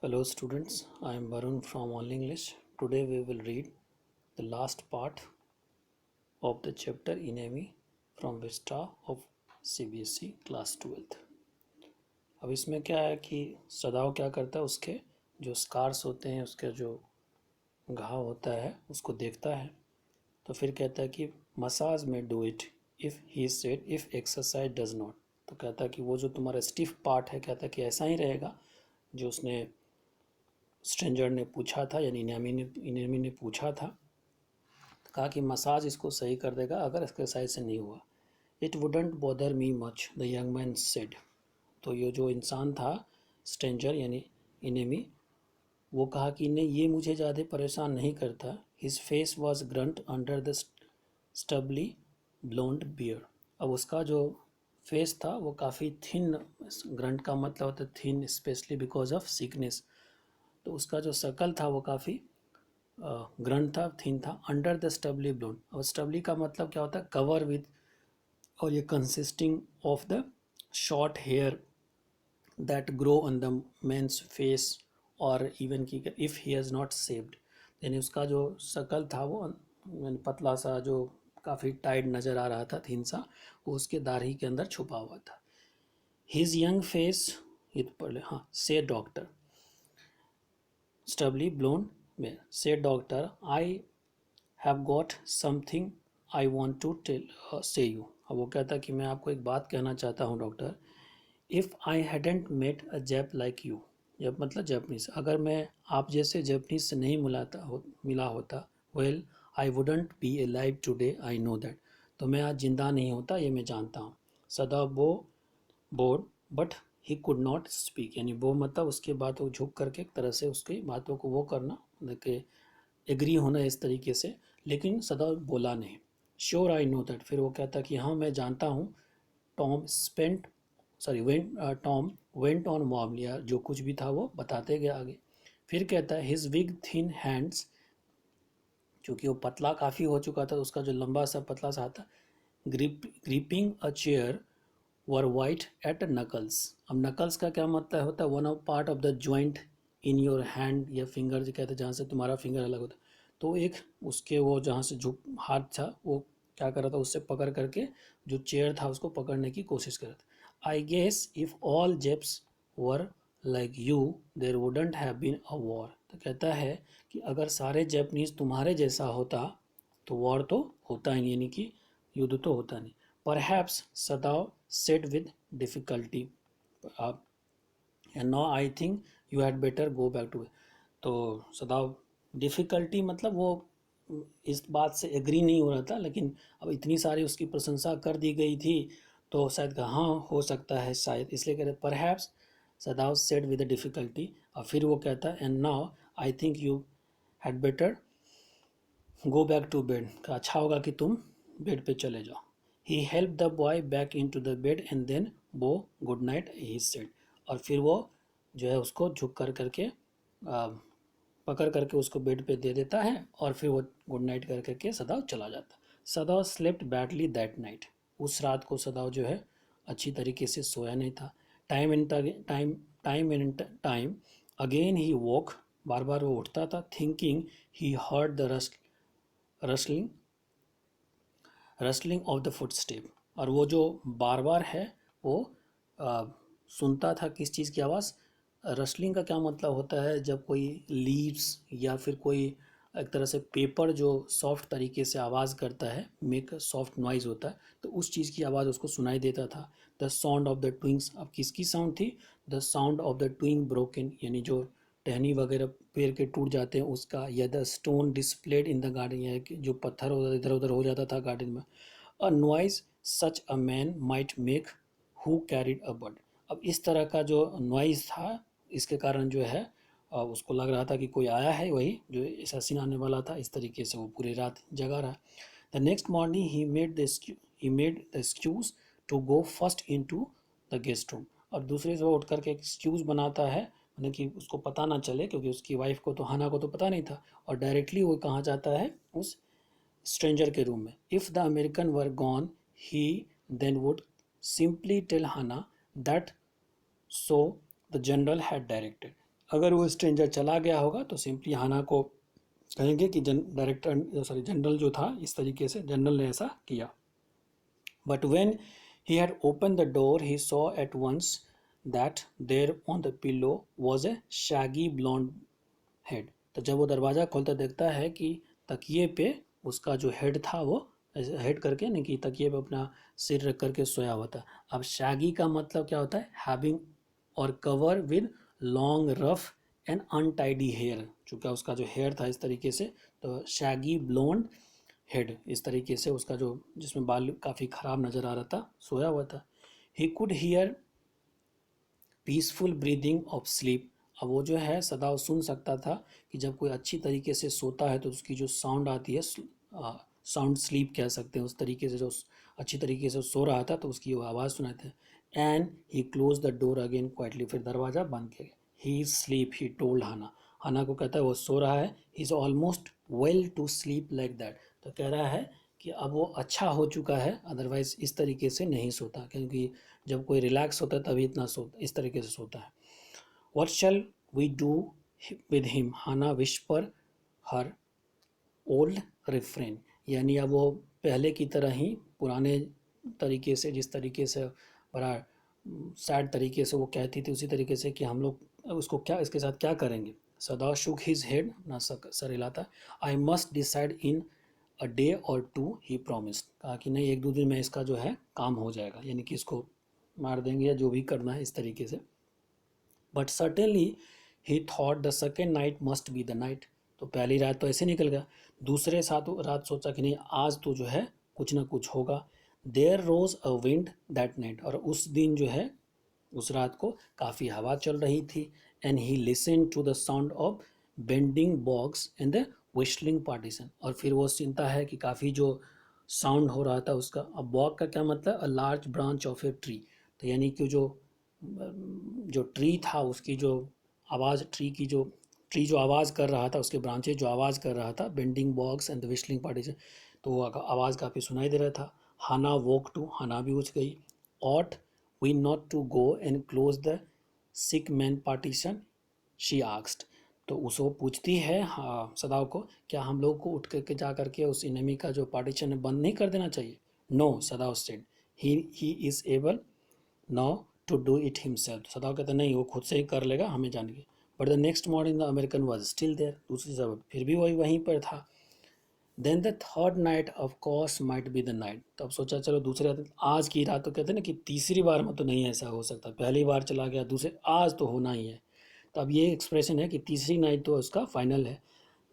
Hello students, I am Varun from Only English. Today we will read the last part of the chapter Enemy from Vista of CBSE class 12th. अब इसमें क्या है कि सदाव क्या करता है, उसके जो स्कार्स होते हैं, उसके जो घाव होता है उसको देखता है। तो फिर कहता है कि मसाज में do it if he said if exercise does not. तो कहता है कि वो जो तुम्हारा स्टिफ पार्ट है, कहता है कि ऐसा ही रहेगा जो उसने स्ट्रेंजर ने पूछा था, यानी इनामी ने पूछा था। कहा कि मसाज इसको सही कर देगा अगर एक्सरसाइज से नहीं हुआ। It wouldn't bother me much the young man said. तो ये जो इंसान था, स्ट्रेंजर यानी इनेमी, वो कहा कि नहीं, ये मुझे ज़्यादा परेशान नहीं करता। His face was gaunt under the stubbly blond beard. अब उसका जो फेस था वो काफ़ी थिन, ग्रंट का मतलब होता है thin, specially because of sickness. तो उसका जो शकल था वो काफ़ी ग्रंट था, थिन था। अंडर द स्टबली ब्लोन, और स्टबली का मतलब क्या होता है, कवर विद, और ये consisting of the short hair that grow on the man's face, और इवन की if he has not shaved, यानी उसका जो शकल था वो पतला सा, जो काफ़ी टाइट नज़र आ रहा था, थिन सा, वो उसके दाढ़ी के अंदर छुपा हुआ था। हिज यंग फेस, ये तो पढ़ ले, हाँ, से डॉक्टर स्टबली ब्लोन में, से doctor, I have got something I want to tell say you. अब वो कहता कि मैं आपको एक बात कहना चाहता हूँ doctor. If I hadn't met a Jap like you, जब मतलब जैपनीज, अगर मैं आप जैसे जैपनीज से नहीं मिला होता, well I wouldn't be A live today, I know that. तो मैं आज जिंदा नहीं होता, ये मैं जानता हूँ। सदा वो board but he could not speak, यानी वो मतलब उसके बातों को झुक करके एक तरह से उसकी बातों को वो करना, मतलब एग्री होना इस तरीके से, लेकिन सदा बोला नहीं। श्योर आई नो दैट, फिर वो कहता कि हाँ मैं जानता हूँ। Tom spent sorry went Tom went on warm, लिया जो कुछ भी था वो बताते गए आगे। फिर कहता है हिज बिग थिन हैंड्स, क्योंकि वो पतला काफ़ी हो चुका था, तो उसका जो लंबा सा पतला सा था, ग्रिपिंग अ चेयर वर वाइट एट नकल्स। अब नकल्स का क्या मतलब होता है, one of part of the joint in your hand या फिंगर, जो कहते हैं जहाँ से तुम्हारा फिंगर अलग होता है। तो एक उसके वो जहाँ से झुक हाथ था, वो क्या कर रहा था, उससे पकड़ करके जो चेयर था उसको पकड़ने की कोशिश कर रहा था। I guess if all Japs were like you there wouldn't have been a war. तो कहता है कि अगर सारे जैपनीज तुम्हारे जैसा होता तो वॉर तो होता ही नहीं, यानी कि युद्ध तो होता नहीं। Perhaps Sadav said with difficulty, uh, and now I think you had better go back to. तो सदाव डिफ़िकल्टी मतलब वो इस बात से एग्री नहीं हो रहा था, लेकिन अब इतनी सारी उसकी प्रशंसा कर दी गई थी तो शायद कहा हाँ हो सकता है शायद, इसलिए कहते perhaps Sadao said with difficulty. और फिर वो कहता है and now I think you had better go back to bed, अच्छा होगा कि तुम बेड पे चले जाओ। He help the boy back into the bed and then वो गुड नाइट ही सेड। और फिर वो जो है उसको झुक कर करके पकड़ करके उसको बेड पे दे देता है, और फिर वो गुड नाइट कर करके सदाव चला जाता। सदाव स्लेप्ट बैडली दैट नाइट, उस रात को सदाव जो है अच्छी तरीके से सोया नहीं था। Time in time again he woke, बार बार वो उठता था। Thinking he heard the rustling rustling of the footstep, और वो जो बार बार है वो आ, सुनता था किस चीज़ की आवाज़। रस्लिंग का क्या मतलब होता है, जब कोई लीव्स या फिर कोई एक तरह से पेपर जो सॉफ्ट तरीके से आवाज़ करता है, मेक सॉफ्ट नॉइज़ होता है, तो उस चीज़ की आवाज़ उसको सुनाई देता था। The sound of the twigs, अब किसकी साउंड थी, the sound of the twig broken, यानी जो टहनी वगैरह पेड़ के टूट जाते हैं उसका, या the stone displayed in the garden, या जो पत्थर इधर उधर हो जाता था गार्डन में। A noise such a man might make who carried a bird. अब इस तरह का जो नॉइज था, इसके कारण जो है उसको लग रहा था कि कोई आया है, वही जो असैसिन आने वाला था। इस तरीके से वो पूरी रात जगा रहा। The next morning he made the excuse to go first into the guest room, और दूसरे से वो उठ करके एक्सक्यूज़ बनाता है, मतलब कि उसको पता ना चले, क्योंकि उसकी वाइफ को तो, हाना को तो पता नहीं था, और डायरेक्टली वो कहाँ जाता है, उस स्ट्रेंजर के रूम में। If the American were gone he then would simply tell Hana that so the general had directed. अगर वो स्ट्रेंजर चला गया होगा तो सिंपली हाना को कहेंगे कि जनरल जो था इस तरीके से जनरल ने ऐसा किया. But when he had opened the door, he saw at once that there on the pillow was a shaggy blonde head. तो जब वो दरवाज़ा खोलता देखता है कि तकिए पे उसका जो हेड था वो हेड करके नहीं कि तकिए पे अपना सिर रख करके सोया हुआ था. अब शैगी का मतलब क्या होता है? हैविंग और cover with long rough and untidy hair. चूँकि उसका जो हेयर था इस तरीके से, तो शैगी ब्लोंड हेड इस तरीके से उसका जो जिसमें बाल काफ़ी ख़राब नज़र आ रहा था, सोया हुआ था. He could hear peaceful breathing of sleep. अब वो जो है सदा सुन सकता था कि जब कोई अच्छी तरीके से सोता है तो उसकी जो साउंड आती है, साउंड स्लीप कह सकते हैं, उस तरीके से जो अच्छी तरीके से सो रहा था तो उसकी वो आवाज़ सुनाई थी. And he close the door again quietly. फिर दरवाज़ा बंद किया. ही स्लीप, ही टोल्ड हाना. हाना को कहता है वो सो रहा है. He is almost well to sleep like that. तो कह रहा है कि अब वो अच्छा हो चुका है, अदरवाइज़ इस तरीके से नहीं सोता, क्योंकि जब कोई रिलैक्स होता है तभी इतना इस तरीके से सोता है. What shall we do with him? Hannah whispered her old refrain. यानी अब वो पहले की तरह ही पुराने तरीके से, जिस तरीके से बड़ा सैड तरीके से वो कहती थी, उसी तरीके से कि हम लोग उसको क्या इसके साथ क्या करेंगे. सदा शुक हिज हेड, अपना सर हिलाता. I must decide in a day और टू, ही प्रॉमिस्ड. कहा कि नहीं, 1-2 दिन में इसका जो है काम हो जाएगा, यानी कि इसको मार देंगे या जो भी करना है इस तरीके से. But certainly he thought the second night must be the night. तो पहली रात तो ऐसे निकल गया. दूसरे रात सोचा कि नहीं, आज तो जो है कुछ ना कुछ होगा. There rose a wind that night. और उस दिन जो है उस रात को काफ़ी हवा चल रही थी. And he listen to the sound of bending box and the whistling partition. और फिर वो चिंता है कि काफ़ी जो साउंड हो रहा था उसका. अब बॉग का क्या मतलब? A large branch of a tree. तो यानी कि जो ट्री था उसकी जो आवाज़, ट्री जो आवाज़ कर रहा था, उसके ब्रांचेज जो आवाज़ कर रहा था, bending box and the whistling partition, तो वो आवाज़ काफ़ी सुनाई दे रहा था. हाना वॉक टू. हाना भी उठ गई. Ought we not to go and close the sick man partition, she asked. तो उसको पूछती है हाँ सदाव को, क्या हम लोग को उठ करके जा करके उस इनमी का जो पार्टीशन है बंद नहीं कर देना चाहिए? No, Sadao said, he is able now to do it himself. Sadao कहते नहीं, वो खुद से ही कर लेगा, हमें जाने के. But the next morning the American was still there. दूसरी जगह फिर भी वही वहीं पर था. Then the third night of course might be the night. तो अब सोचा चलो दूसरे आज की रात, तो कहते हैं ना कि तीसरी बार में तो नहीं ऐसा हो सकता, पहली बार चला गया, दूसरे आज तो होना ही है. तो अब ये एक्सप्रेशन है कि तीसरी नाइट तो उसका फाइनल है.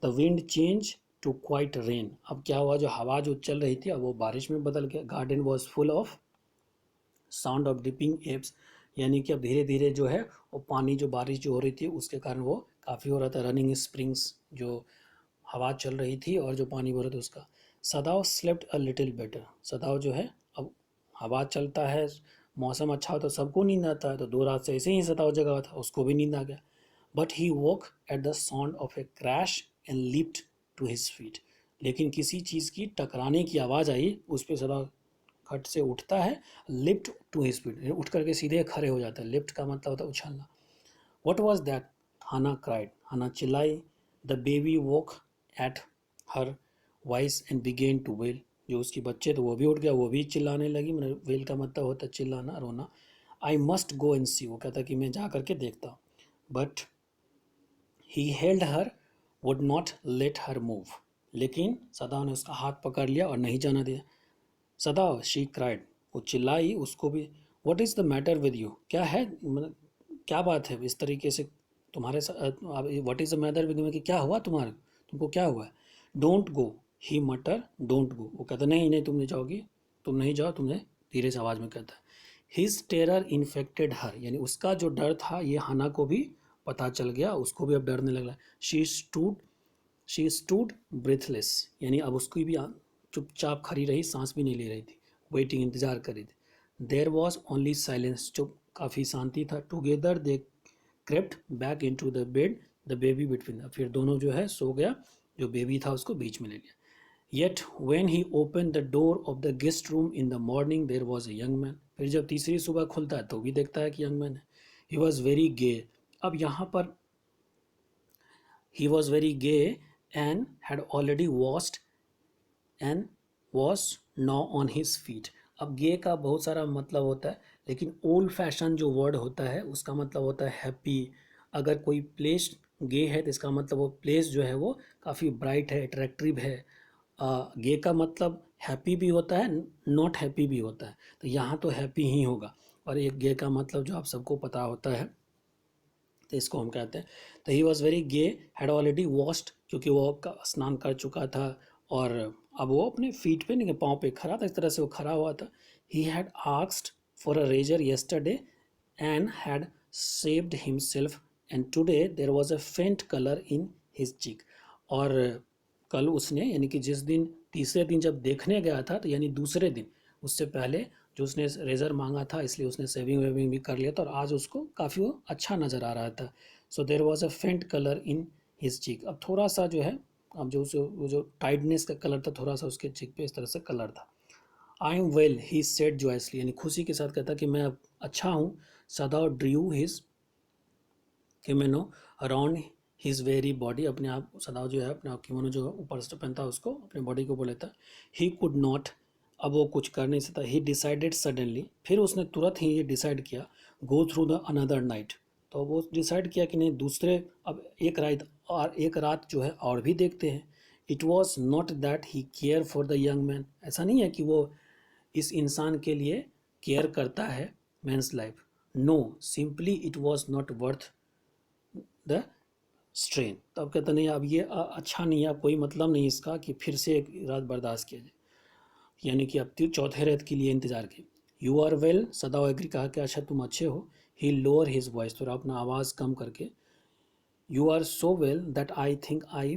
The wind change to quiet rain. अब क्या हुआ, जो हवा जो चल रही थी अब वो बारिश में बदल गया. Garden was full of sound of dipping apps. यानी कि अब धीरे धीरे जो है वो पानी, जो बारिश जो हो रही थी उसके कारण वो काफ़ी हो रहा था. रनिंग स्प्रिंग्स, जो हवा चल रही थी और जो पानी भर रहा था उसका. सदाव स्लेप्ट अ लिटिल बेटर. सदाव जो है, अब हवा चलता है, मौसम अच्छा हो तो सबको नींद आता है, तो 2 रात से ऐसे ही सदाव जगा हुआ था, उसको भी नींद आ गया. But he woke at the sound of a crash and leapt to his feet. लेकिन किसी चीज़ की टकराने की आवाज़ आई, उस पर सदाव खट से उठता है. लिफ्ट टू हिज फीट, उठ करके सीधे खड़े हो जाता है. लिफ्ट का मतलब होता है उछलना. What was that? Hana cried. Hana चिल्लाई. The baby woke at her voice and began to wail. जो उसकी बच्चे थे वो भी उठ गया, वो भी चिल्लाने लगी. मतलब वेल का मतलब होता है चिल्लाना, रोना. आई मस्ट गो एंड सी. वो कहता कि मैं जा करके देखता हूँ. But he held her, would not let her move. लेकिन सदाव ने उसका हाथ पकड़ लिया और नहीं जाना दिया. सदाव, शी क्राइड. वो चिल्लाई, उसको भी. What is the matter with you? क्या है, मतलब क्या बात है इस तरीके से तुम्हारे साथ? What is the matter with you कि क्या हुआ तुम्हारे, तुमको क्या हुआ है? डोंट गो, ही मटर. Don't go. वो कहता नहीं नहीं तुम नहीं जाओगी, तुम नहीं जाओ. तुमने धीरे से आवाज़ में कहता है. हिज टेरर इन्फेक्टेड हर. यानी उसका जो डर था ये हाना को भी पता चल गया, उसको भी अब डरने लगा. She stood breathless. यानी अब उसकी भी चुपचाप खड़ी रही, सांस भी नहीं ले रही थी, वेटिंग, इंतजार कर रही थी. There was only silence. चुप, काफ़ी शांति था. Together they crept back into the bed, the baby between. फिर दोनों जो है सो गया, जो बेबी था उसको बीच में ले लिया. Yet when he open the door of the guest room in the morning there was a young man. फिर जब तीसरी सुबह खुलता है तो भी देखता है कि यंग मैन है. He was very gay. अब यहाँ पर he was very gay and had already washed and was now on his feet. अब गे का बहुत सारा मतलब होता है, लेकिन ओल्ड फैशन जो वर्ड होता है उसका मतलब होता है हैप्पी। अगर कोई प्लेस गे है तो इसका मतलब वो प्लेस जो है वो काफ़ी ब्राइट है, अट्रैक्टिव है। गे का मतलब हैप्पी भी होता है, नॉट हैप्पी भी होता है, तो यहाँ तो हैप्पी ही होगा। और एक गे का मतलब जो आप सबको पता होता है, तो इसको हम कहते हैं। तो he was very gay, had already washed, क्योंकि वो स्नान कर चुका था और अब वो अपने फीट पे नहीं, पाँव पे खड़ा था, इस तरह से वो खड़ा हुआ था। He had asked for a razor yesterday and had shaved himself and today there was a faint colour in his cheek. और कल उसने, यानी कि जिस दिन तीसरे दिन जब देखने गया था, तो यानी दूसरे दिन, उससे पहले जो उसने रेज़र मांगा था, इसलिए उसने सेविंग वेविंग भी कर लिया था और आज उसको काफ़ी वो अच्छा नज़र आ रहा था। सो देर was a faint colour in his cheek. अब थोड़ा सा जो है, अब जो वो जो टाइडनेस का कलर था, थोड़ा सा उसके चीक पे इस तरह से कलर था। I am well he said joyously, यानी खुशी के साथ कहता कि मैं अब अच्छा हूँ। सदाव Drew his kimono around his very body, अपने आप सदाव जो है अपने आप किमोनो जो ऊपर से पहनता है उसको अपने बॉडी को बोले था। ही कुड नॉट, अब वो कुछ कर नहीं सकता। ही डिसाइडेड सडनली, फिर उसने तुरंत ही ये डिसाइड किया, go through the another night, तो वो डिसाइड किया कि नहीं दूसरे, अब एक रात जो है और भी देखते हैं। It was not that he care for the young man, ऐसा नहीं है कि वो इस इंसान के लिए केयर करता है man's life. No, simply it was not worth the strain. तो अब कहते नहीं, अब ये अच्छा नहीं है, अब कोई मतलब नहीं इसका कि फिर से एक रात बर्दाश्त किया जाए, यानी कि अब चौथे रात के लिए इंतजार किए। You are well, Sadao agree, कहा कि अच्छा तुम अच्छे हो। ही लोअर हिज वॉइस, थोड़ा अपना आवाज़ कम करके, you are so well that I think I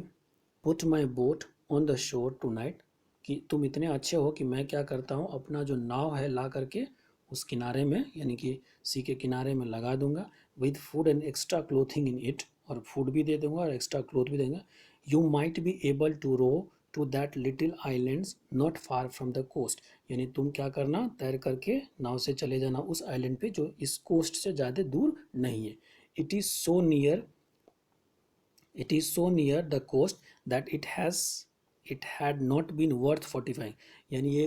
put my boat on the shore tonight, कि तुम इतने अच्छे हो कि मैं क्या करता हूँ, अपना जो नाव है ला करके उस किनारे में, यानी कि सी के किनारे में लगा दूंगा, with food and extra clothing in it, और फूड भी दे दूंगा और एक्स्ट्रा क्लोथ भी देंगे। You might be able to row to that little islands not far from the coast, यानी तुम क्या करना, तैर करके नाव से चले जाना उस आइलैंड पे जो इस कोस्ट से ज़्यादा दूर नहीं है। It is so near, it is so near the coast that it had not been worth 45, यानी ये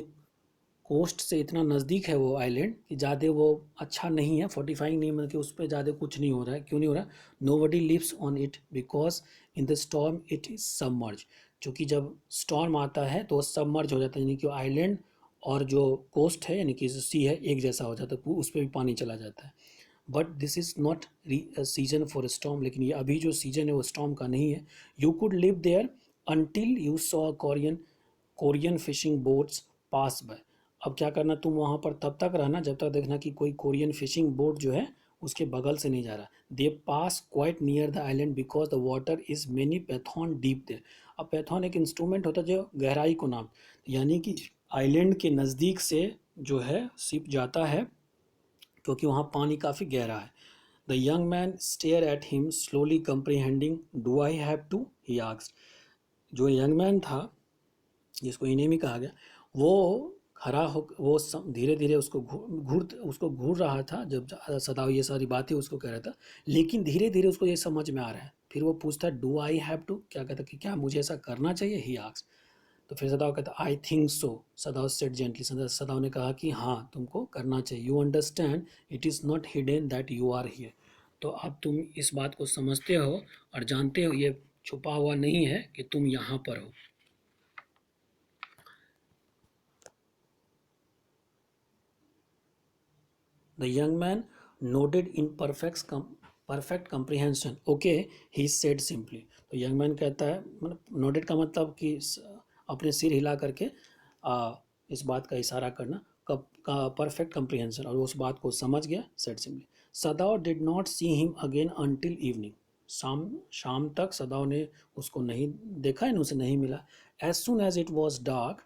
कोस्ट से इतना नज़दीक है वो आइलैंड कि ज़्यादा वो अच्छा नहीं है, 45 नहीं, मतलब कि उस पर ज़्यादा कुछ नहीं हो रहा है। क्यों नहीं हो रहा? Nobody lives on it because in the storm it is submerge, क्योंकि जब स्टॉर्म आता है तो वो सबमर्ज हो जाता है, यानी कि आइलैंड और जो कोस्ट है यानी कि सी है एक जैसा हो जाता है, उस पर भी पानी चला जाता है। But this is not season for storm, लेकिन ये अभी जो सीजन है वो स्टॉर्म का नहीं है। You could live there until you saw Korean Korean fishing boats pass by. अब क्या करना, तुम वहाँ पर तब तक रहना जब तक देखना कि कोई कोरियन फिशिंग बोट जो है उसके बगल से नहीं जा रहा। They pass quite near the island because the water is many fathom deep there. अब पैथॉन एक इंस्ट्रूमेंट होता है जो गहराई को नाप, यानी कि आइलैंड के नज़दीक से जो है शिप जाता है, क्योंकि वहाँ पानी काफ़ी गहरा है। The young man stare at him slowly comprehending, do I have to, he asked. जो यंग मैन था, जिसको इनेमी कहा गया, वो खड़ा हो, वो धीरे धीरे उसको घूर रहा था जब सदाव ये सारी बातें उसको कह रहा था, लेकिन धीरे धीरे उसको ये समझ में आ रहा है। फिर वो पूछता है डू आई हैव टू, क्या कहता कि क्या मुझे ऐसा करना चाहिए, ही आस्क्ड। तो फिर सदाव कहता I think so, Sadao said gently, Sadao ने कहा कि हाँ तुमको करना चाहिए। You understand it is not hidden that you are here, तो अब तुम इस बात को समझते हो और जानते हो ये छुपा हुआ नहीं है कि तुम यहाँ पर हो। The young man nodded in perfect comprehension, okay, he said simply. तो यंग मैन कहता है, मतलब नोडेड का मतलब कि अपने सिर हिला करके इस बात का इशारा करना, का परफेक्ट कंप्रीहेंशन, और उस बात को समझ गया, said simply. सदाव did not see him again until evening, शाम तक सदाव ने उसको नहीं देखा, इन उसे नहीं मिला। As soon as it was dark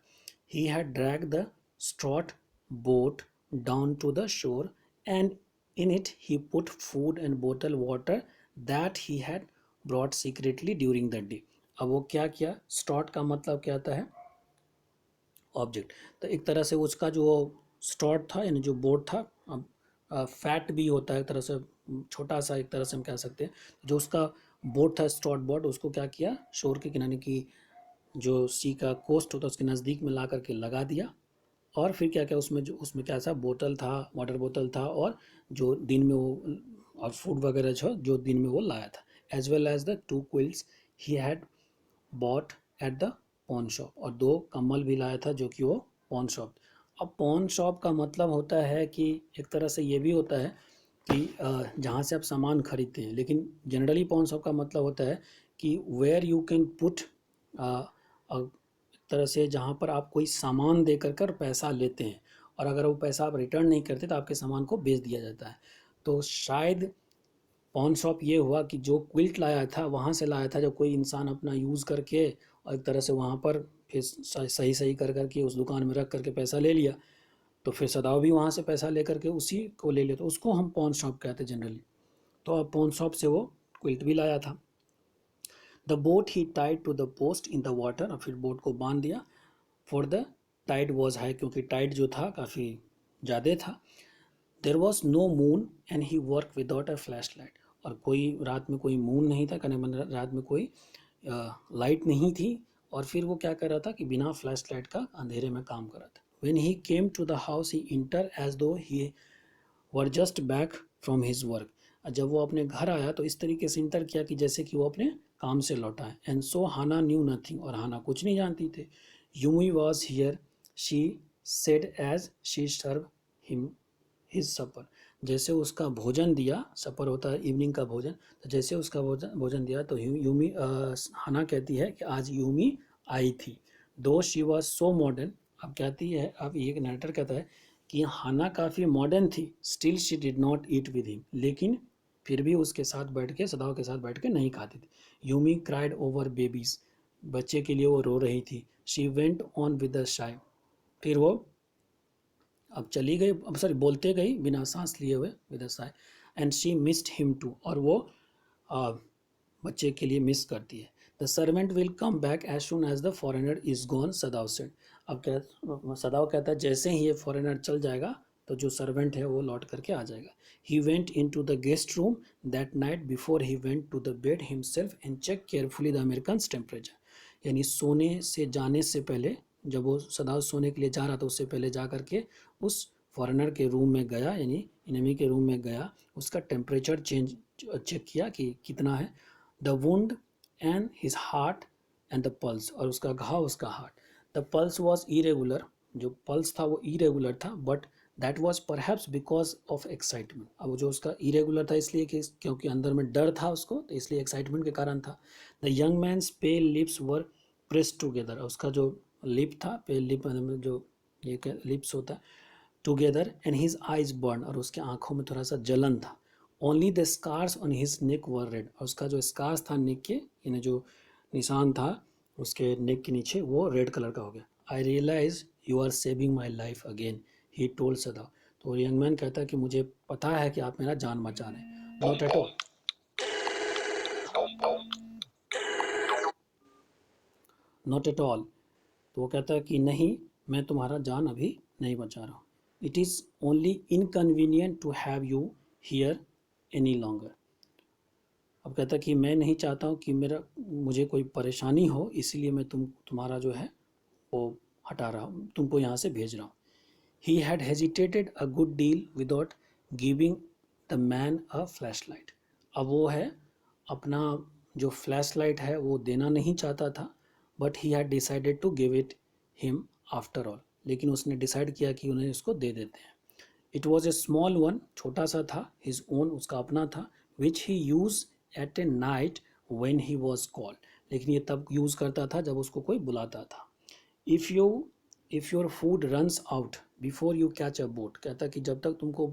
he had dragged the stout boat down to the shore, and in it he put food and bottled water that he had brought secretly during the day. अब वो क्या किया, स्टॉट का मतलब क्या आता है, object. तो एक तरह से उसका जो स्टॉट था, यानी जो बोट था, अब फैट भी होता है एक तरह से, छोटा सा एक तरह से हम कह सकते हैं, जो उसका बोट था स्ट्रॉट बोट, उसको क्या किया, शोर के किनारे की जो सी का कोस्ट होता है उसके नज़दीक में ला करके लगा दिया। और फिर क्या क्या उसमें क्या था, बोतल था, वाटर बोतल था, और जो दिन में वो और फूड वगैरह जो दिन में वो लाया था, as well as the 2 quilts he had bought at the pawn shop, और 2 कम्बल भी लाया था जो कि वो पॉन शॉप। अब पॉन शॉप का मतलब होता है कि एक तरह से ये भी होता है कि जहाँ से आप सामान खरीदते हैं, लेकिन जनरली पॉन शॉप का मतलब होता है कि वेयर यू कैन पुट एक तरह से जहाँ पर आप कोई सामान दे कर पैसा लेते हैं, और अगर वो पैसा आप रिटर्न नहीं करते तो आपके सामान को बेच दिया जाता है। तो शायद पॉन शॉप ये हुआ कि जो क्विल्ट लाया था वहाँ से लाया था, जब कोई इंसान अपना यूज़ करके और एक तरह से वहाँ पर फिर सही सही कर करके उस दुकान में रख करके पैसा ले लिया, तो फिर सदाव भी वहाँ से पैसा ले करके उसी को ले लिया, तो उसको हम पॉन शॉप कहते हैं जनरली। तो अब पॉन शॉप से वो क्विल्ट भी लाया था। The boat he tied to the post in the water, और फिर बोट को बांध दिया। For the tide was high, क्योंकि टाइड जो था काफ़ी ज़्यादा था। There was no moon and he work without a flash light, और कोई रात में कोई मून नहीं था, कहने रात में कोई लाइट नहीं थी, और फिर वो क्या कर रहा था कि बिना फ्लैश लाइट का अंधेरे में काम कर रहा था। When he came to the house he enter as though he were just back from his work, जब वो अपने घर आया तो इस तरीके से इंटर किया कि जैसे कि वो अपने काम से लौटा है। And so Hana knew nothing, और हाना कुछ नहीं जानती थे। Yumi was here, she said as she serve him his supper, जैसे उसका भोजन दिया, सपर होता है इवनिंग का भोजन, तो जैसे उसका भोजन दिया तो यूमी हाना कहती है कि आज यूमी आई थी। दो शी वॉज सो मॉडर्न, अब कहती है, अब ये नरेटर कहता है कि हाना काफ़ी मॉडर्न थी, still she did not eat with him, लेकिन फिर भी उसके साथ बैठ के, सदाओ के साथ बैठ के नहीं खाती थी। यूमी क्राइड ओवर बेबीज, बच्चे के लिए वो रो रही थी। She went on with the शाई, फिर वो अब चली गई, अब सॉरी बोलते गई बिना सांस लिए हुए, with a sigh. And she missed him too, और वो आ, बच्चे के लिए मिस करती है। The servant will come back as soon as the foreigner is gone, Sadao said, अब सदाव कहता है जैसे ही ये फॉरेनर चल जाएगा तो जो सर्वेंट है वो लौट करके आ जाएगा। He went into the guest room that night before he went to the bed himself and check carefully the American temperature, यानी सोने से जाने से पहले, जब वो सदाव सोने के लिए जा रहा था उससे पहले जा करके उस फॉरेनर के रूम में गया, यानी इनेमी के रूम में गया, उसका टेम्परेचर चेक किया कि कितना है। The wound and his heart and the pulse, और उसका घाव, उसका heart. The pulse was irregular, जो पल्स था वो इरेगुलर था, but that was perhaps because of excitement, अब जो उसका इरेगुलर था इसलिए कि क्योंकि अंदर में डर था उसको, तो इसलिए एक्साइटमेंट के कारण था। The young man's pale lips were pressed together, उसका जो लिप था, पेल लिप जो ये लिप्स होता है, together, and his eyes burn, और उसके आंखों में थोड़ा सा जलन था। Only the scars on his neck were red, और उसका जो स्कार्स था नेक के, यानी जो निशान था उसके नेक के नीचे, वो रेड कलर का हो गया। I realise you are saving my life again, he told Sadao, तो यंग मैन कहता है कि मुझे पता है कि आप मेरा जान बचा रहे हैं। Not at all, not at all, तो वो कहता है कि नहीं, मैं तुम्हारा जान अभी नहीं बचा रहा हूँ। It is only inconvenient to have you here any longer, अब कहता है कि मैं नहीं चाहता हूँ कि मुझे कोई परेशानी हो, इसीलिए मैं तुम्हारा जो है वो हटा रहा हूँ, तुमको यहाँ से भेज रहा हूँ। He had hesitated a good deal without giving the man a flash light, अब वो है अपना जो फ्लैश लाइट है वो देना नहीं चाहता था, but he had decided to give it him after all, लेकिन उसने डिसाइड किया कि उन्हें इसको दे देते हैं। It was a small one, छोटा सा था, हिज ओन, उसका अपना था, which he use at a night when he was called, लेकिन ये तब यूज़ करता था जब उसको कोई बुलाता था। If you if your food runs out before you catch a boat, कहता कि जब तक तुमको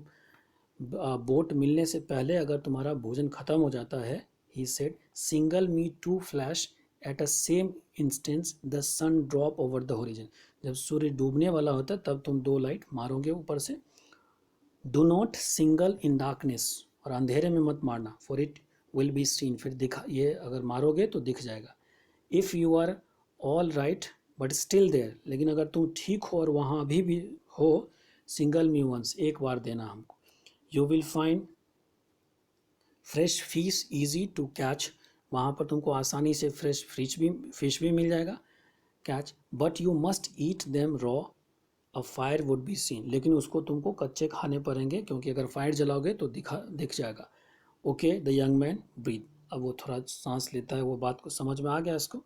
बोट मिलने से पहले अगर तुम्हारा भोजन ख़त्म हो जाता है, he said signal me to flash at a same instance the sun drop over the horizon, जब सूर्य डूबने वाला होता है तब तुम 2 लाइट मारोगे ऊपर से। Do not signal in darkness, और अंधेरे में मत मारना, for it will be seen, फिर दिखा, ये अगर मारोगे तो दिख जाएगा। If you are all right but still there, लेकिन अगर तुम ठीक हो और वहाँ अभी भी हो, सिंगल मी वंस, एक बार देना हमको। You will find fresh fish easy to catch वहाँ पर तुमको आसानी से फ्रेश फिश भी मिल जाएगा, catch, but you must eat them raw, a fire would be seen, लेकिन उसको तुमको कच्चे खाने पड़ेंगे क्योंकि अगर फायर जलाओगे तो दिख जाएगा। Okay the young man breath, अब वो थोड़ा सांस लेता है, वो बात को समझ में आ गया इसको।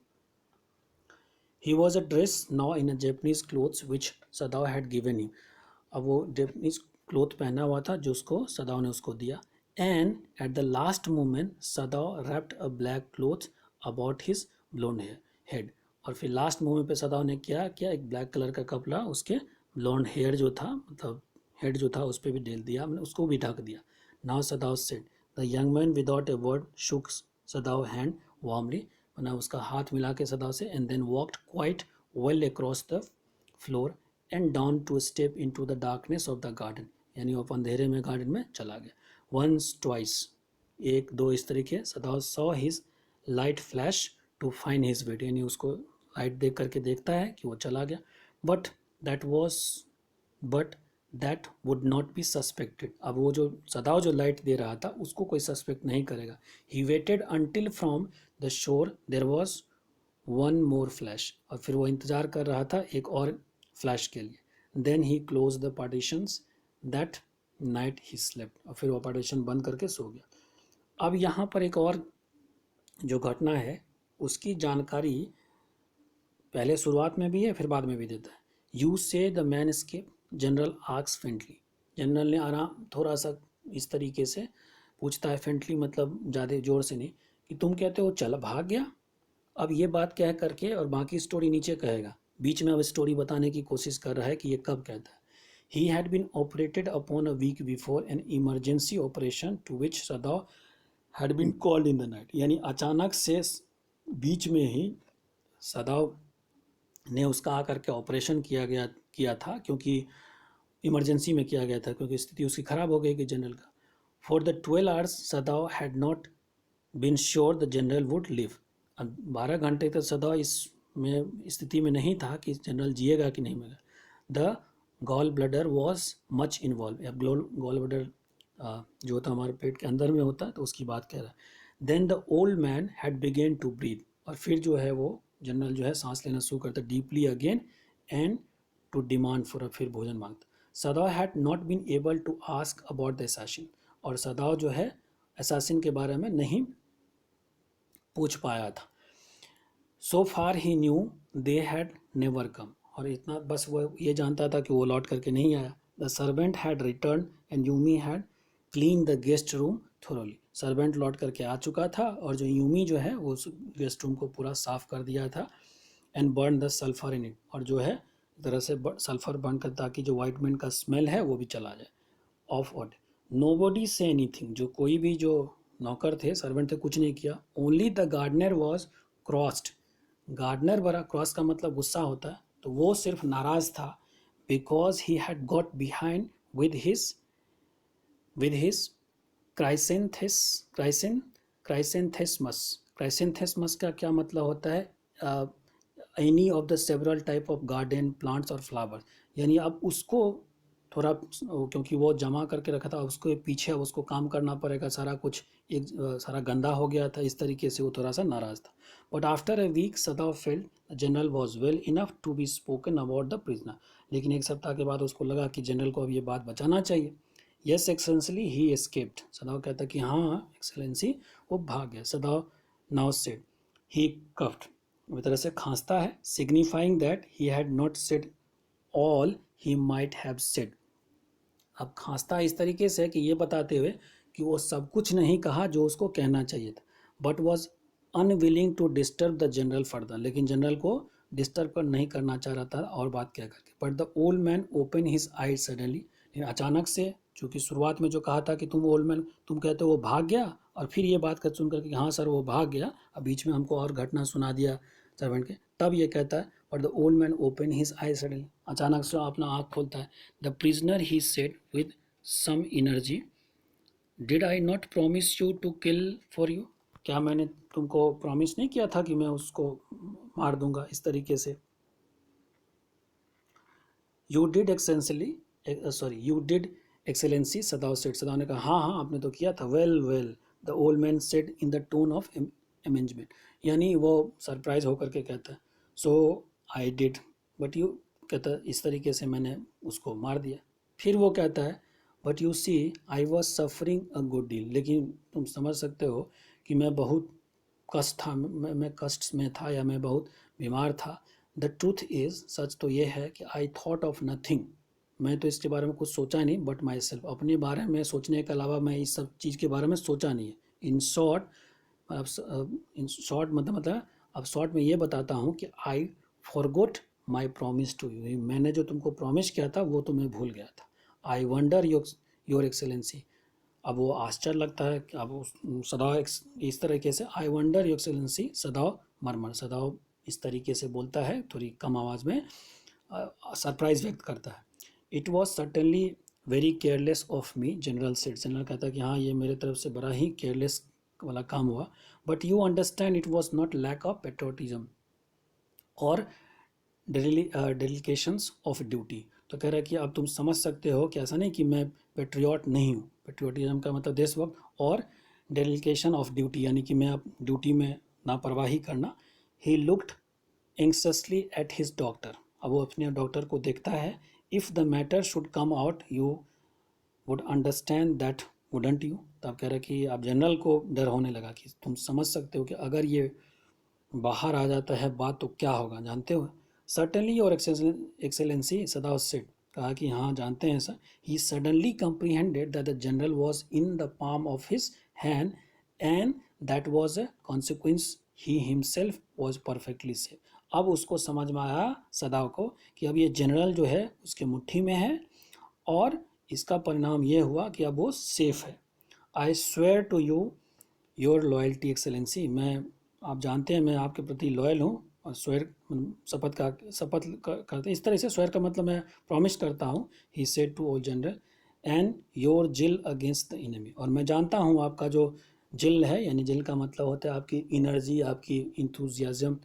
ही was a dress now in a Japanese clothes which Sadao had given him, अब वो जेपनीज क्लोथ पहना हुआ था जो उसको सदाव ने उसको दिया। And at the last moment सदाव wrapped a black cloth about his blonde head, और फिर लास्ट मोमेंट पे सदाव ने क्या किया, एक ब्लैक कलर का कपड़ा उसके ब्लॉन्ड हेयर जो था, मतलब हेड जो था उस पर भी डाल दिया, हमने उसको भी ढक दिया। Now Sadao said, the young man without a word shook Sadao hand warmly, बना उसका हाथ मिला के सदाव से, and then walked quite well across the floor and down to step into the darkness of the garden, यानी वो अंधेरे में गार्डन में चला गया। वंस ट्वाइस, एक दो इस तरीके, Sadao saw his light flash to find his way, यानी उसको लाइट देख करके देखता है कि वो चला गया। But that was but that would not be suspected, अब वो जो सदाव जो लाइट दे रहा था उसको कोई सस्पेक्ट नहीं करेगा। He waited until from the shore there was one more flash, और फिर वो इंतज़ार कर रहा था एक और फ्लैश के लिए। Then he close the partitions that night he slept, और फिर वो पार्टीशन बंद करके सो गया। अब यहाँ पर एक और जो घटना है उसकी जानकारी पहले शुरुआत में भी है फिर बाद में भी देता है। यू से the man escape, general asks faintly, general ने आराम थोड़ा सा इस तरीके से पूछता है, फेंटली मतलब ज़्यादा जोर से नहीं, कि तुम कहते हो चल भाग गया। अब ये बात कह करके और बाकी स्टोरी नीचे कहेगा, बीच में अब स्टोरी बताने की कोशिश कर रहा है कि ये कब कहता है। He had been operated upon a week before an emergency operation to which Sadao had been called in the night, यानी अचानक से बीच में ही सदाव ने उसका आकर के ऑपरेशन किया था, क्योंकि इमरजेंसी में किया गया था क्योंकि स्थिति उसकी ख़राब हो गई कि जनरल का। For the 12 hours Sadao had not been sure the general would live, अब 12 घंटे तक सदाव इसमें स्थिति में नहीं था कि जनरल जिएगा कि नहीं मरेगा। The gall bladder was much involve, अब गॉल ब्लडर जो होता हमारे पेट के अंदर में होता है तो उसकी बात कह रहा है। Then the old man had begun to breathe, और फिर जो है वो जनरल जो है सांस लेना शुरू करता deeply again and to demand for, फिर भोजन मांगता। Sadao had not been able to ask about the assassin, और सदाव जो है असैसिन के बारे में नहीं पूछ पाया था। So far he knew they had never come, और इतना बस वो ये जानता था कि वो लौट करके नहीं आया। The servant had return and Yumi had clean the guest room thoroughly, servant लौट करके आ चुका था और जो यूमी जो है वो गेस्ट रूम को पूरा साफ कर दिया था। And burn the sulphur in it, और जो है तरह से सल्फर बर्न कर ताकि जो वाइटमेंट का स्मेल है वो भी चला जाए। Of what, nobody say anything, जो कोई भी जो नौकर थे सर्वेंट थे कुछ नहीं किया। Only the gardener was crossed, gardener बड़ा क्रॉस का मतलब गुस्सा होता है, तो वो सिर्फ नाराज था। Because he had got behind with his chrysanthemums, chrysanthemums का क्या मतलब होता है, any of the several type of garden plants और फ्लावर्स, यानी अब उसको थोड़ा क्योंकि वो जमा करके रखा था उसको पीछे अब उसको काम करना पड़ेगा, सारा कुछ एक सारा गंदा हो गया था, इस तरीके से वो थोड़ा सा नाराज़ था। But after a week Sadao felt general was well enough to be spoken about the prisoner, लेकिन एक सप्ताह के बाद उसको लगा कि जनरल को अब ये बात बचाना चाहिए। यस एक्सेलेंसली ही एस्केप्ड, सदाव कहता कि हाँ एक्सेलेंसी वो भाग गया। सदाव नाउ सेड ही कफ्ड, वो तरह से खांसता है, signifying that he had not said all he might have said, अब खांसता इस तरीके से कि ये बताते हुए कि वो सब कुछ नहीं कहा जो उसको कहना चाहिए था। But was unwilling to disturb the general further, लेकिन जनरल को डिस्टर्ब कर नहीं करना चाह रहा था और बात क्या करके। But the old man open his eyes suddenly, लेकिन अचानक से, चूँकि शुरुआत में जो कहा था कि तुम ओल्ड मैन तुम कहते हो वो भाग गया, और फिर ये बात कर सुन कर कि हाँ सर वो भाग गया, अब बीच में हमको और घटना सुना दिया सर्वेंट के, तब ये कहता है but the old man open his eyes suddenly, अचानक से अपना आँख खोलता है। The prisoner he said with some energy, did I not promise you to kill for you, क्या मैंने तुमको प्रॉमिस नहीं किया था कि मैं उसको मार दूंगा, इस तरीके से। You did excellently you did excellency, Sadao said, Sadao ने कहा हाँ हाँ आपने तो किया था। Well well, the old man said in the tone of amazement, यानी वो सरप्राइज होकर के कहता है so I did but you, कहता है इस तरीके से मैंने उसको मार दिया। फिर वो कहता है but you see I was suffering a good deal, लेकिन तुम समझ सकते हो कि मैं बहुत कष्ट था, मैं कष्ट में था या मैं बहुत बीमार था। द ट्रूथ इज़, सच तो ये है कि आई थॉट ऑफ नथिंग, मैं तो इसके बारे में कुछ सोचा नहीं, बट माई सेल्फ, अपने बारे में सोचने के अलावा मैं इस सब चीज़ के बारे में सोचा नहीं है। इन शॉर्ट, इन शॉर्ट मतलब अब शॉर्ट में ये बताता हूँ कि I forgot my promise to you, मैंने जो तुमको प्रॉमिस किया था वो तो मैं भूल गया था। आई वंडर योर एक्सेलेंसी, अब वो आश्चर्य लगता है कि अब सदाव इस तरीके से I wonder your excellency, Sadao murmur, Sadao इस तरीके से बोलता है, थोड़ी कम आवाज़ में सरप्राइज व्यक्त करता है। It was certainly very careless of me, general said, general कहता है कि हाँ ये मेरे तरफ से बड़ा ही केयरलेस वाला काम हुआ। But you understand it was not lack of patriotism और डेलिकेशंस ऑफ ड्यूटी, तो कह रहा है कि अब तुम समझ सकते हो कि ऐसा नहीं कि मैं पेट्रियट नहीं हूँ, पेट्रियटिज्म का मतलब देशभक्त, और डेलिकेशन ऑफ ड्यूटी यानी कि मैं अब ड्यूटी में लापरवाही करना। He looked anxiously at his doctor, अब वो अपने डॉक्टर को देखता है। If the matter should come out you would understand that wouldn't you, तो आप कह रहे हैं कि आप जनरल को डर होने लगा कि तुम समझ सकते हो कि अगर ये बाहर आ जाता है बात तो क्या होगा, जानते हो। सर्टनली और एक्सेलेंसी, सदा सेड, कहा कि हाँ जानते हैं sir. He suddenly comprehended that the general was in the palm of his hand and that was a consequence he himself was perfectly safe, अब उसको समझ में आया सदाव को कि अब ये जनरल जो है उसके मुट्ठी में है और इसका परिणाम ये हुआ कि अब वो सेफ है। I swear to you your loyalty excellency, मैं, आप जानते हैं मैं आपके प्रति लॉयल हूँ, और स्वेयर शपथ करते इस तरह से, स्वेयर का मतलब मैं प्रॉमिस करता हूँ। He said to all general and your zeal against the enemy, और मैं जानता हूँ आपका जो जिल है, यानी जिल का मतलब होता है आपकी एनर्जी, आपकी इंथुजियाज्म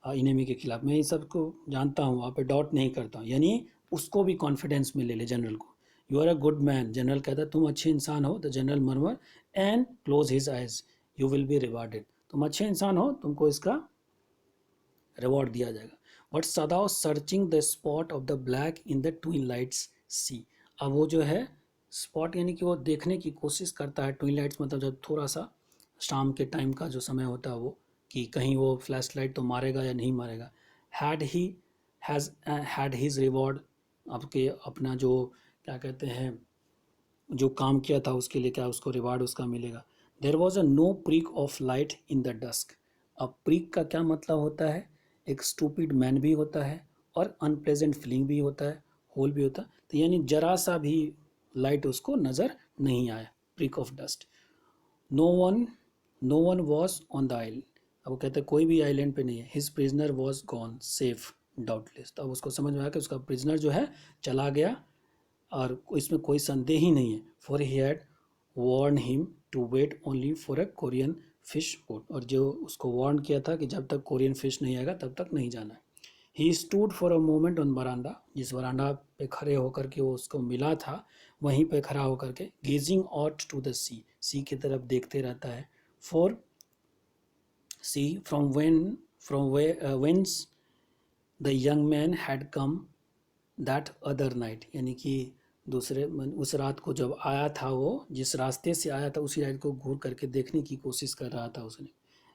इनेमी के खिलाफ, मैं इन सबको जानता हूँ, आप पे डाउट नहीं करता हूँ, यानी उसको भी कॉन्फिडेंस में ले ले जनरल को। You are a good man, general कहता है तुम अच्छे इंसान हो। The general murmur and close his eyes, you will be rewarded, तुम अच्छे इंसान हो, तुमको इसका रिवॉर्ड दिया जाएगा। But Sadao searching the spot of the black in the twin lights see, अब वो जो है स्पॉट यानी कि वो देखने की कोशिश करता है, ट्विन लाइट्स मतलब जब थोड़ा सा शाम के टाइम का जो समय होता है वो, कि कहीं वो फ्लैश लाइट तो मारेगा या नहीं मारेगा। Had he had his reward, आपके अपना जो क्या कहते हैं जो काम किया था उसके लिए क्या उसको रिवार्ड उसका मिलेगा। There was a no prick of light in the dusk, अब प्रीक का क्या मतलब होता है, एक स्टूपिड मैन भी होता है और अनप्लेजेंट फीलिंग भी होता है, होल भी होता है, तो यानी जरा सा भी लाइट उसको नज़र नहीं आया, prick of dust. No one no one was on the aisle, अब वो कहते हैं कोई भी आइलैंड पे नहीं है। His prisoner was gone safe doubtless, तो अब उसको समझ में आया कि उसका प्रिजनर जो है चला गया और इसमें कोई संदेह ही नहीं है। For he had warn him to wait only for a Korean fish boat, और जो उसको वार्न किया था कि जब तक कोरियन फिश नहीं आएगा तब तक नहीं जाना है। He stood for a moment on veranda, जिस बरांडा पे खड़े होकर के वो उसको मिला था वहीं पे खड़ा होकर के gazing out to the sea, sea की तरफ देखते रहता है। For sea from whence the young man had come that other night, यानी कि दूसरे उस रात को जब आया था वो जिस रास्ते से आया था उसी रात को घूर करके देखने की कोशिश कर रहा था उसने।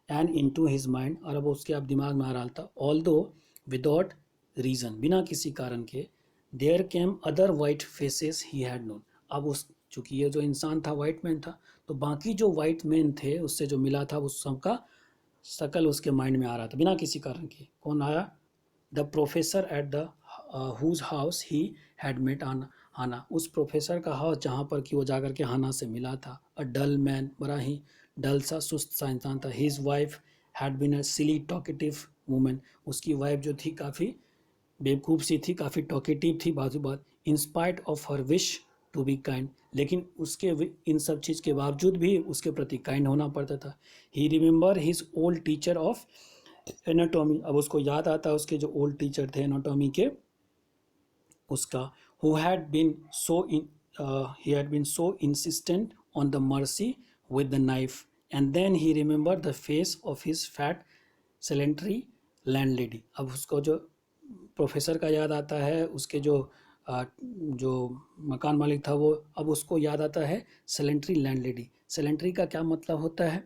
And into his mind, और अब उसके अब दिमाग में आ रहा था, ऑल दो विदाउट रीज़न, बिना किसी कारण के, there came other white faces he had known, अब उस चूँकि ये जो इंसान था वाइट मैन था, तो बाकी जो वाइट मैन थे उससे जो मिला था उस सबका शकल उसके माइंड में आ रहा था बिना किसी कारण के। कौन आया, the professor at the whose house he had met Hana, उस प्रोफेसर का हाउस जहाँ पर कि वो जाकर के हाना से मिला था। अ डल मैन, बड़ा ही डल सा सुस्त सा इंसान था। His wife had been a silly talkative woman, उसकी वाइफ जो थी काफ़ी बेवकूफ़ सी थी, काफ़ी टॉकेटिव थी बाजू बात। In spite of her wish to be kind, लेकिन उसके इन सब चीज़ के बावजूद भी उसके प्रति काइंड होना पड़ता था। He remember his old teacher of anatomy, अब उसको याद आता उसके जो ओल्ड टीचर थे एनाटॉमी के, उसका who had been so in he had been so insistent on the mercy with the knife and then he remember the face of his fat sedentary landlady. अब उसको जो प्रोफेसर का याद आता है, उसके जो मकान मालिक था वो, अब उसको याद आता है सेलेंट्री लैंडलेडी। सेलेंट्री का क्या मतलब होता है?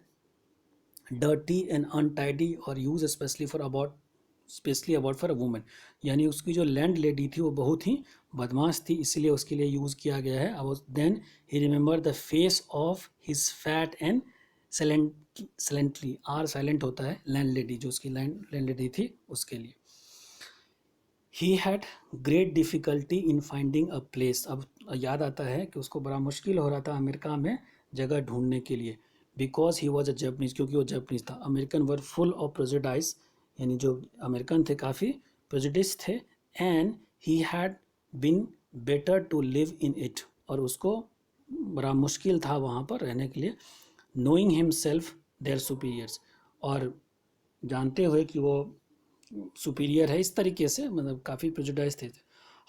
डर्टी एंड अनटाइडी और use specially about for a women. यानी उसकी जो लैंड लेडी थी वो बहुत ही बदमाश थी, इसीलिए उसके लिए यूज़ किया गया है। अब then he remember the face of his fat and silently, or silent होता है लैंड लेडी, जो उसकी लैंड लेडी थी उसके लिए। He had great difficulty in finding a place. अब याद आता है कि उसको बड़ा मुश्किल हो रहा था अमेरिका में जगह ढूंढने के लिए, because he was a Japanese, क्योंकि वो जैपनीज था। American were full of prejudice, यानी जो अमेरिकन थे काफ़ी प्रेजुडिस थे। And he had been better to live in it, और उसको बड़ा मुश्किल था वहाँ पर रहने के लिए। नोइंग हिमसेल्फ देयर सुपीरियर्स, और जानते हुए कि वो सुपीरियर है, इस तरीके से मतलब काफ़ी प्रेजुडाइज थे।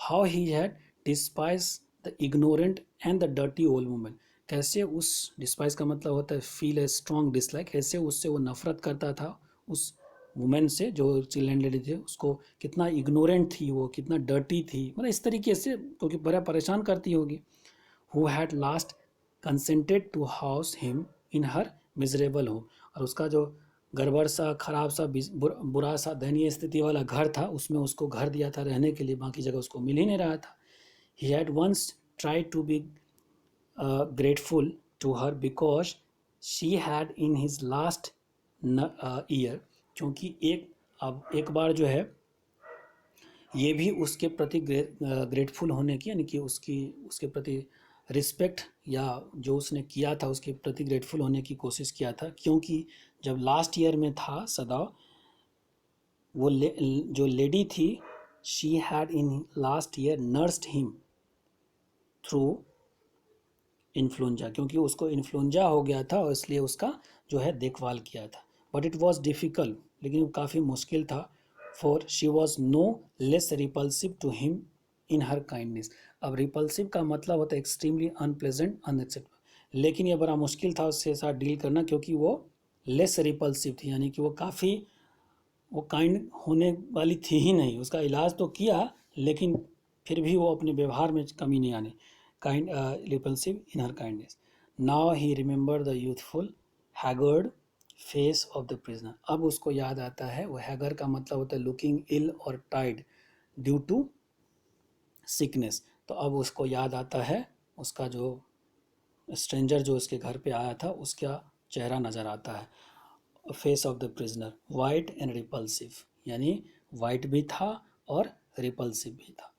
How he had despise the ignorant and the dirty old women. कैसे उस, डिस्पाइज का मतलब होता है फील ए स्ट्रॉन्ग डिसलाइक, कैसे उससे वो नफरत करता था उस वुमेन से जो लैंड लेडी थे, उसको कितना इग्नोरेंट थी वो, कितना डर्टी थी, मतलब इस तरीके से, क्योंकि बड़ा परेशान करती होगी। Who had last consented to house him in her miserable home, और उसका जो गड़बड़ सा, खराब सा, बुरा सा, दयनीय स्थिति वाला घर था, उसमें उसको घर दिया था रहने के लिए, बाकी जगह उसको मिल ही नहीं रहा था। He had once tried to be grateful to her because she had in his last year, क्योंकि एक बार जो है ये भी उसके प्रति ग्रेटफुल होने की, यानी कि उसके प्रति रिस्पेक्ट या जो उसने किया था उसके प्रति ग्रेटफुल होने की कोशिश किया था, क्योंकि जब लास्ट ईयर में था सदाव, वो जो लेडी थी, she had in last year nursed him through influenza, क्योंकि उसको इन्फ्लुएंजा हो गया था और इसलिए उसका जो है देखभाल किया था। बट इट वॉज डिफ़िकल्ट, लेकिन वो काफ़ी मुश्किल था। For she was no less repulsive to him in her kindness. अब रिपल्सिव का मतलब होता है एक्सट्रीमली अनप्लेजेंट, अनएक्सेप्टेबल, लेकिन ये बड़ा मुश्किल था उसके साथ डील करना, क्योंकि वो लेस रिपल्सिव थी, यानी कि वो काइंड होने वाली थी ही नहीं। उसका इलाज तो किया, लेकिन फिर भी वो अपने व्यवहार में कमी नहीं आने, kind repulsive in her kindness. Now he remembered the youthful haggard face of the prisoner. अब उसको याद आता है, वो हैगर का मतलब होता है लुकिंग इल और टाइड ड्यू टू सिकनेस। तो अब उसको याद आता है उसका जो स्ट्रेंजर जो उसके घर पे आया था, उसका चेहरा नज़र आता है। Face of the prisoner white and repulsive, यानी वाइट भी था और रिपल्सिव भी था।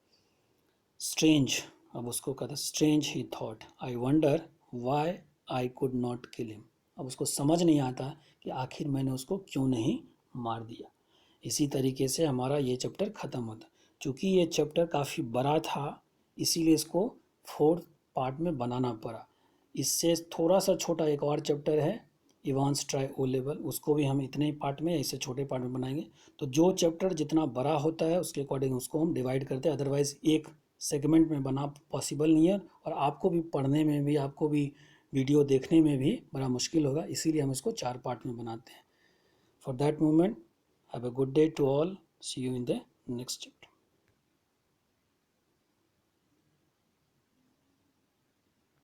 स्ट्रेंज, अब उसको कहता है strange he thought, I wonder why I could not kill him. अब उसको समझ नहीं आता कि आखिर मैंने उसको क्यों नहीं मार दिया। इसी तरीके से हमारा ये चैप्टर ख़त्म होता। चूँकि ये चैप्टर काफ़ी बड़ा था, इसीलिए इसको 4th पार्ट में बनाना पड़ा। इससे थोड़ा सा छोटा एक और चैप्टर है इवांस ट्राई ओ लेवल, उसको भी हम इतने ही पार्ट में, इससे छोटे पार्ट में बनाएंगे। तो जो चैप्टर जितना बड़ा होता है उसके अकॉर्डिंग उसको हम डिवाइड करते हैं, अदरवाइज़ एक सेगमेंट में बना पॉसिबल नहीं है, और आपको भी पढ़ने में भी, आपको भी वीडियो देखने में भी बड़ा मुश्किल होगा, इसीलिए हम इसको 4 पार्ट में बनाते हैं। For that moment have a good day to all, see you in the next chapter.